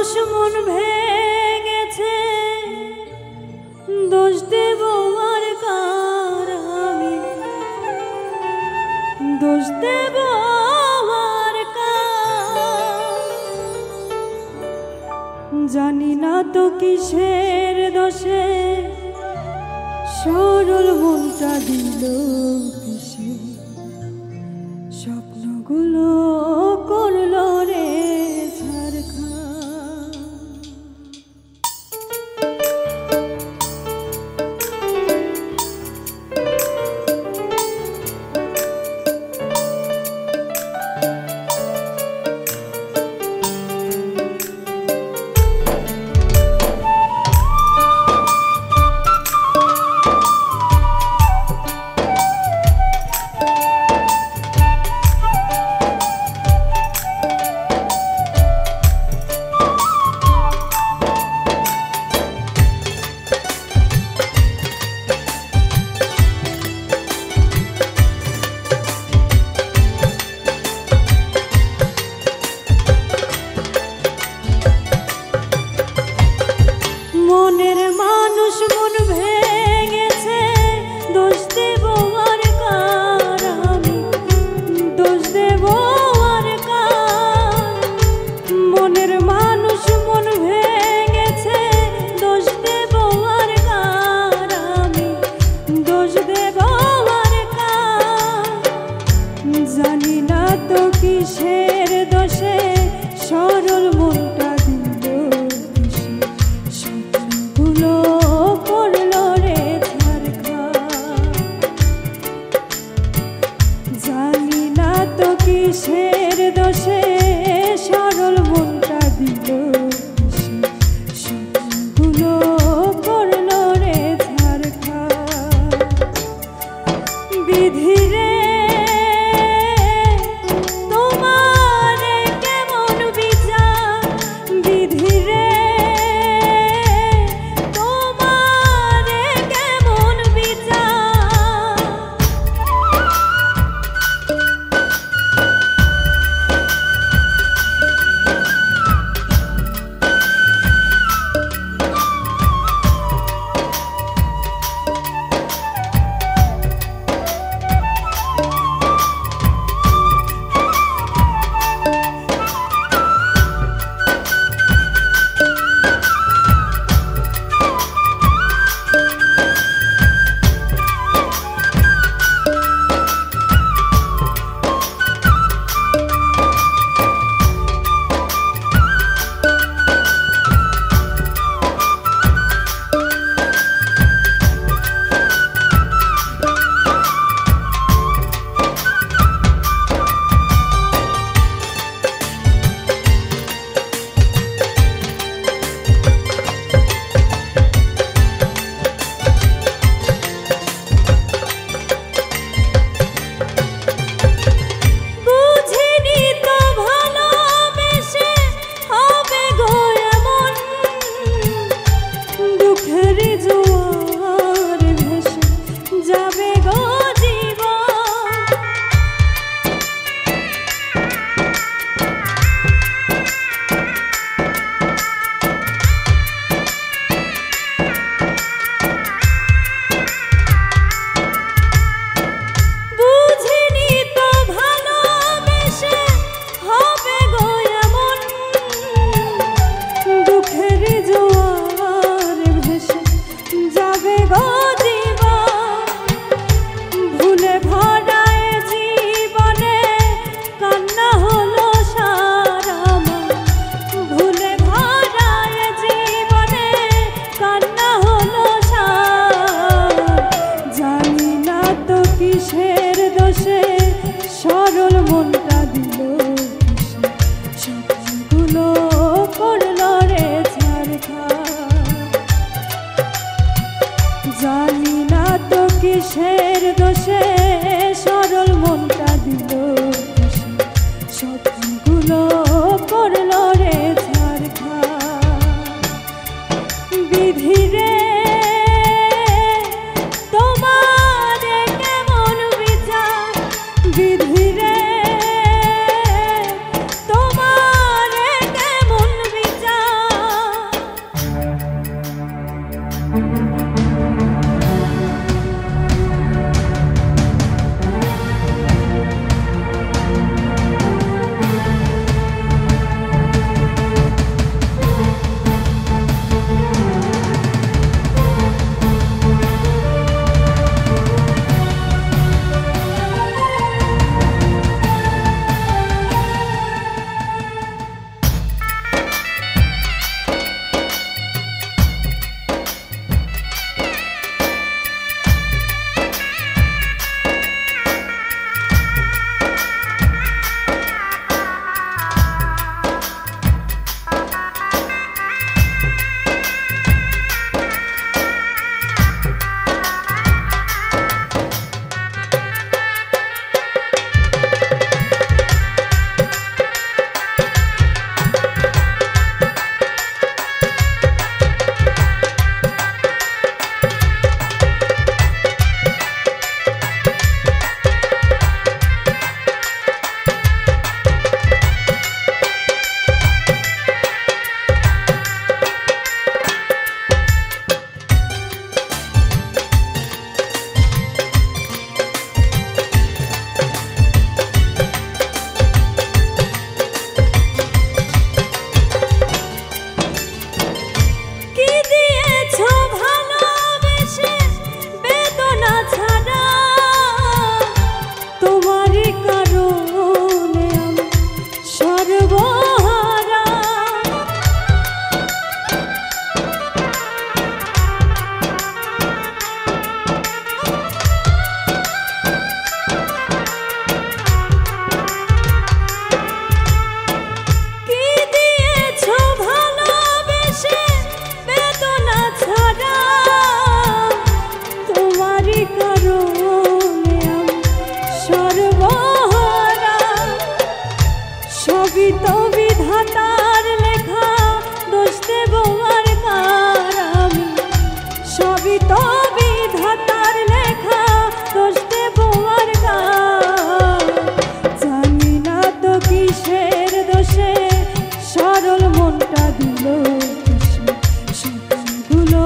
মানুষ মন ভেঙেছে, দোষ দেব আর কার আমি, দোষ দেব আর কার। জানি না তো কিসের দোষে সরল মনটা দিল পিছে, স্বপ্নগুলো করল রে ঝাড়খা। মনের মানুষ মন ভেঙেছে, দোষ দেব আর কার আমি, দোষ দেব আর কার। মনের মানুষ মন ভেঙেছে, দোষ দেব আর কার আমি, দোষ দেব আর কার। জানি না তো কিসের দোষে সরল মনটা কিসের দোষে সরল মনটা দিল, স্বপ্নগুলো করল রে ঝাড়খা। বিধি রে তোমার কেমন বিচার, বিধি রে তোমার কেমন বিচার। কিসের দোষে সরল মনটা দিল, স্বপ্নগুলো করল রে ঝাড়খা। জানি না তো কিসের দোষে সরল মনটা দিল, স্বপ্নগুলো করল রে ঝাড়খা। বিধি রে তোমার কেমন বিচার, বিধি রে সবই তো বিধাতার লেখা, দোষ দেব আর কার আমি। সবই তো বিধাতার লেখা, দোষ দেব আর কার। জানি না তো কিসের দোষে সরল মনটা দিল গুলো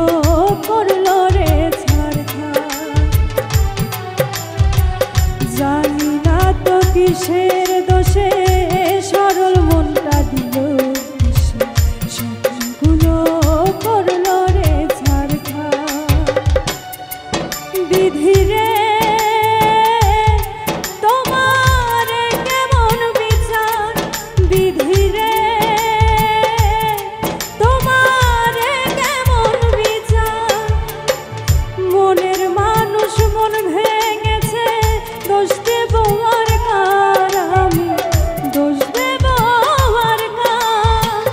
করলো রে ছাড়খাড়। জানি না তো কিসের দোষে সরল মনটা দিল গুলো করলো রে ছাড়খাড়। বিধি রে তোমার কেমন বিচার, বিধি রে তোমার কেমন বিচার। মনের মানুষ মন ভেঙেছে, দোষ দেব আর কার আমি, দোষ দেব আর কার।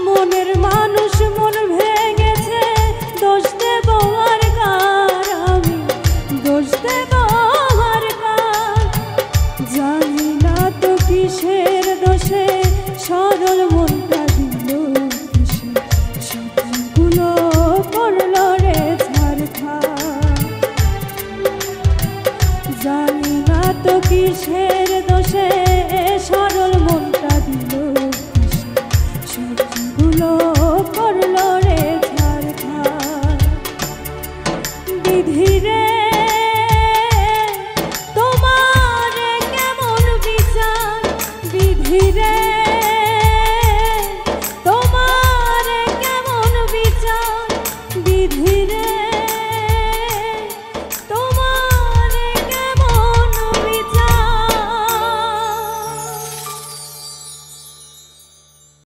মনের মানুষ মন ভেঙেছে, দোষ দেব আর কার আমি, দোষ দেব আর কার। জানি না তো কিসের দোষে সরল মনটা দিল গুলো করলো রে ছাড়খাড়। জানি না তো কিসের দোষে